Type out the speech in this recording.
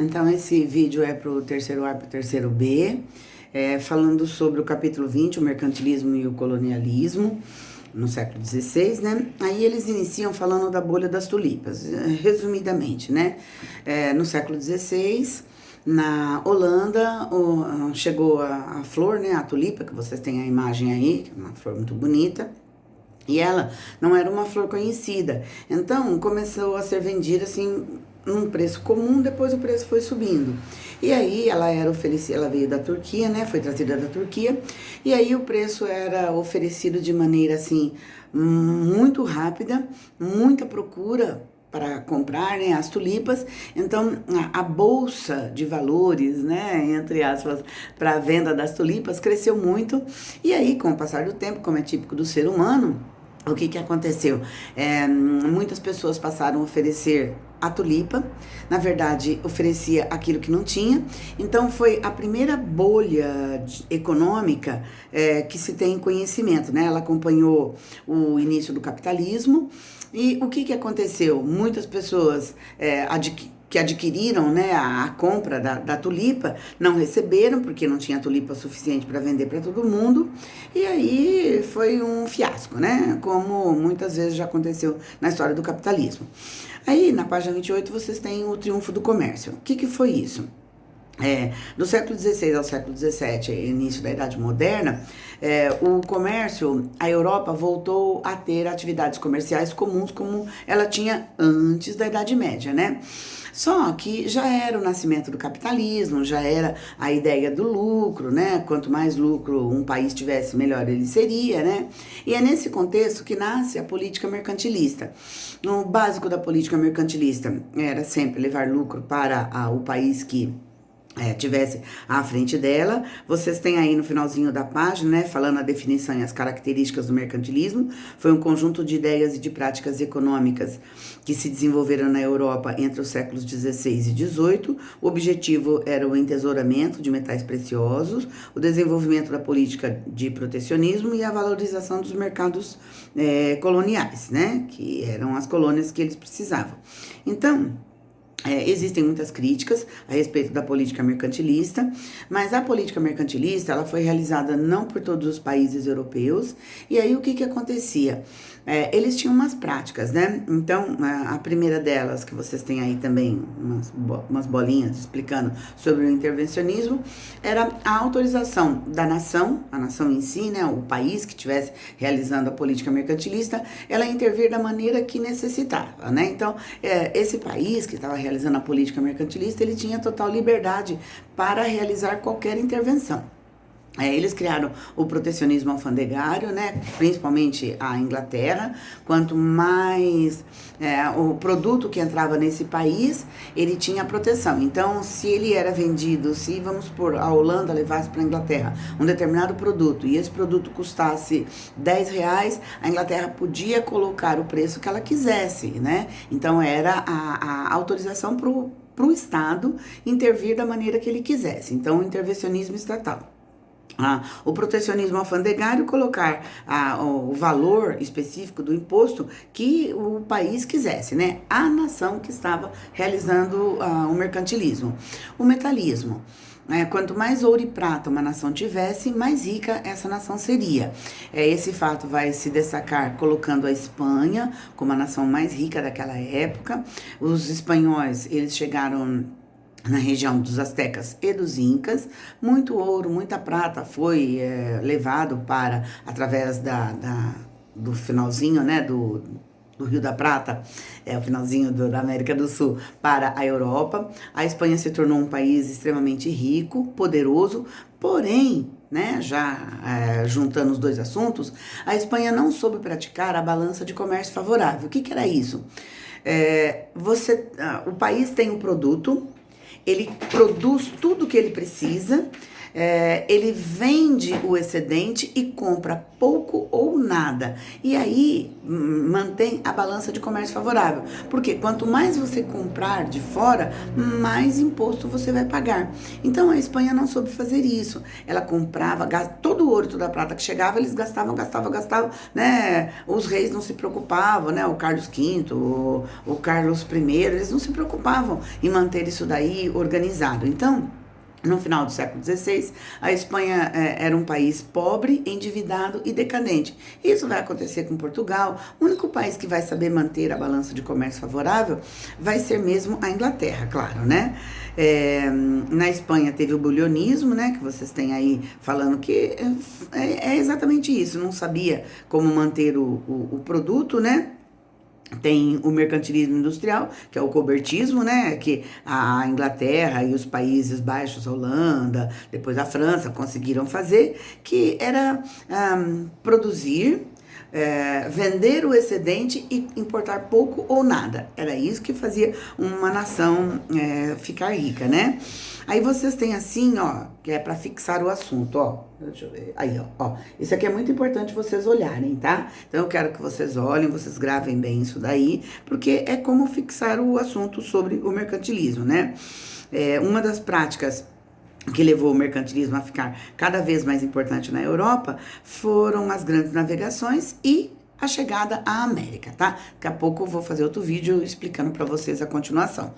Então, esse vídeo é para o terceiro A e para o terceiro B, falando sobre o capítulo 20, o mercantilismo e o colonialismo, no século XVI, né? Aí eles iniciam falando da bolha das tulipas, resumidamente, né? No século XVI, na Holanda, chegou a flor, né? A tulipa, que vocês têm a imagem aí, que é uma flor muito bonita. E ela não era uma flor conhecida. Então começou a ser vendida assim num preço comum, depois o preço foi subindo. E aí ela era oferecida, ela veio da Turquia, né? Foi trazida da Turquia. E aí o preço era oferecido de maneira assim muito rápida, muita procura para comprar, né, as tulipas. Então a bolsa de valores, né, entre aspas, para a venda das tulipas cresceu muito. E aí, com o passar do tempo, como é típico do ser humano, o que aconteceu? Muitas pessoas passaram a oferecer a tulipa, na verdade oferecia aquilo que não tinha. Então foi a primeira bolha econômica que se tem conhecimento, né? Ela acompanhou o início do capitalismo. E o que aconteceu? Muitas pessoas que adquiriram, né, a compra da tulipa não receberam, porque não tinha tulipa suficiente para vender para todo mundo, e aí foi um fiasco, né, como muitas vezes já aconteceu na história do capitalismo. Aí na página 28 vocês têm o triunfo do comércio. O que foi isso? Do século XVI ao século XVII, início da Idade Moderna, o comércio, a Europa voltou a ter atividades comerciais comuns como ela tinha antes da Idade Média, né? Só que já era o nascimento do capitalismo, já era a ideia do lucro, né? Quanto mais lucro um país tivesse, melhor ele seria, né? E é nesse contexto que nasce a política mercantilista. O básico da política mercantilista era sempre levar lucro para o país que tivesse à frente dela. Vocês têm aí no finalzinho da página, né, falando a definição e as características do mercantilismo. Foi um conjunto de ideias e de práticas econômicas que se desenvolveram na Europa entre os séculos XVI e XVIII. O objetivo era o entesouramento de metais preciosos, o desenvolvimento da política de protecionismo e a valorização dos mercados coloniais, né, que eram as colônias que eles precisavam. Então, existem muitas críticas a respeito da política mercantilista, mas a política mercantilista ela foi realizada não por todos os países europeus. E aí o que acontecia? Eles tinham umas práticas, né? Então, a primeira delas, que vocês têm aí também umas bolinhas explicando sobre o intervencionismo, era a autorização da nação, a nação em si, né? O país que estivesse realizando a política mercantilista, ela intervir da maneira que necessitava, né? Então, esse país que estava realizando a política mercantilista, ele tinha total liberdade para realizar qualquer intervenção. Eles criaram o protecionismo alfandegário, né, principalmente a Inglaterra. Quanto mais o produto que entrava nesse país, ele tinha proteção. Então, se ele era vendido, se vamos supor, a Holanda levasse para a Inglaterra um determinado produto e esse produto custasse R$10, a Inglaterra podia colocar o preço que ela quisesse, né? Então, era a autorização para o Estado intervir da maneira que ele quisesse. Então, o intervencionismo estatal. O protecionismo alfandegário, colocar o valor específico do imposto que o país quisesse, né? A nação que estava realizando o mercantilismo. O metalismo. Quanto mais ouro e prata uma nação tivesse, mais rica essa nação seria. Esse fato vai se destacar colocando a Espanha como a nação mais rica daquela época. Os espanhóis, eles chegaram na região dos astecas e dos incas. Muito ouro, muita prata foi levado para, através do finalzinho, né, do Rio da Prata, o finalzinho da América do Sul, para a Europa. A Espanha se tornou um país extremamente rico, poderoso, porém, né, já juntando os dois assuntos, a Espanha não soube praticar a balança de comércio favorável. O que era isso? O país tem um produto, ele produz tudo o que ele precisa, ele vende o excedente e compra pouco ou nada. E aí mantém a balança de comércio favorável. Porque quanto mais você comprar de fora, mais imposto você vai pagar. Então a Espanha não soube fazer isso. Ela comprava todo o ouro, toda a prata que chegava, eles gastavam, né? Os reis não se preocupavam, né? O Carlos V, o Carlos I, eles não se preocupavam em manter isso daí organizado. Então, no final do século XVI, a Espanha era um país pobre, endividado e decadente. Isso vai acontecer com Portugal. O único país que vai saber manter a balança de comércio favorável vai ser mesmo a Inglaterra, claro, né? Na Espanha teve o bulionismo, né? Que vocês têm aí falando que é exatamente isso. Não sabia como manter o produto, né? Tem o mercantilismo industrial, que é o cobertismo, né? Que a Inglaterra e os Países Baixos, a Holanda, depois a França conseguiram fazer, que era produzir, vender o excedente e importar pouco ou nada. Era isso que fazia uma nação ficar rica, né? Aí vocês têm assim, ó, que é para fixar o assunto, ó. Deixa eu ver. Aí, ó. Isso aqui é muito importante vocês olharem, tá? Então eu quero que vocês olhem, vocês gravem bem isso daí, porque é como fixar o assunto sobre o mercantilismo, né? Uma das práticas que levou o mercantilismo a ficar cada vez mais importante na Europa foram as grandes navegações e a chegada à América, tá? Daqui a pouco eu vou fazer outro vídeo explicando para vocês a continuação.